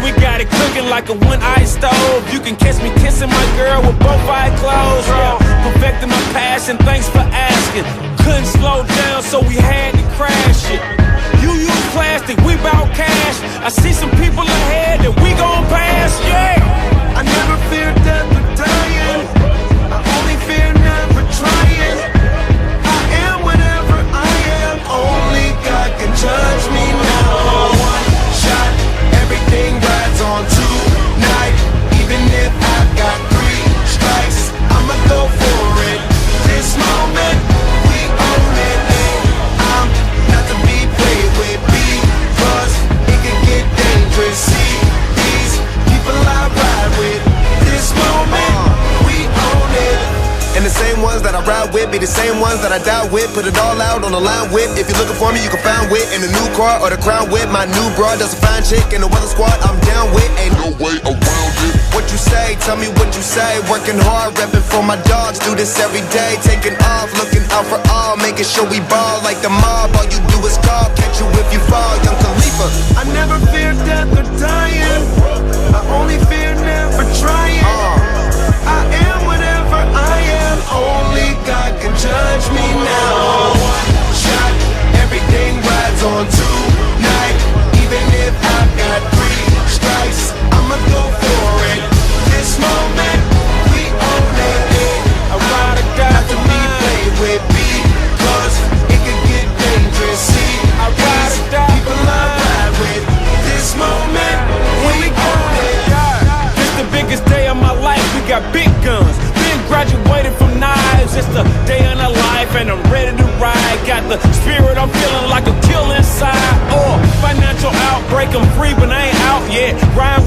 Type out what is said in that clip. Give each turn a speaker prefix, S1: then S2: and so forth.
S1: we got it cooking like a one-ice stove. You can catch me kissing my girl with both eyes closed. Yeah, perfecting my passion, thanks for asking. Couldn't slow down, so we had to crash it. You use plastic, we bout cash. I see some people ahead that we gon' pass, yeah.
S2: I never fear death or dying. I only fear never trying. I am whatever I am. Only God can judge me now. One shot, everything rides on tonight. Even if I've got 3 strikes, I'ma go for it. This moment, we own it. I'm not to be played with because it can get dangerous. See these people I ride with. This moment, we own it. And the same ones that I ride with be the same ones that I die with. Put it all out on the line with. If you're looking for me, you can find wit in the new car or the crown with. My new broad does a fine chick in the weather squad. I'm down with. Ain't no way around it. What you say? Tell me what you say. Working hard, repping for my dogs. Do this every day. Taking off, looking out for all. Making sure we ball like the mob. All you do is call. Catch you if you fall. Young Khalifa. I never fear death or dying. I only fear never trying. I am whatever I am. Only God can judge me now. One shot, everything rides on tonight. Even if I've got 3 strikes, I'ma go for it. This moment, we own it.
S1: I ride or die
S2: Not to be played with because it can get dangerous. See,
S1: I ride or die
S2: people I ride with. This moment, we own it.
S1: This the biggest day of my life, we got big guns. Been graduated from knives, it's the day of our life and I'm ready to ride. Got the spirit, I'm feeling like a kill inside. Or financial outbreak, I'm free but I ain't out yet. Rhyme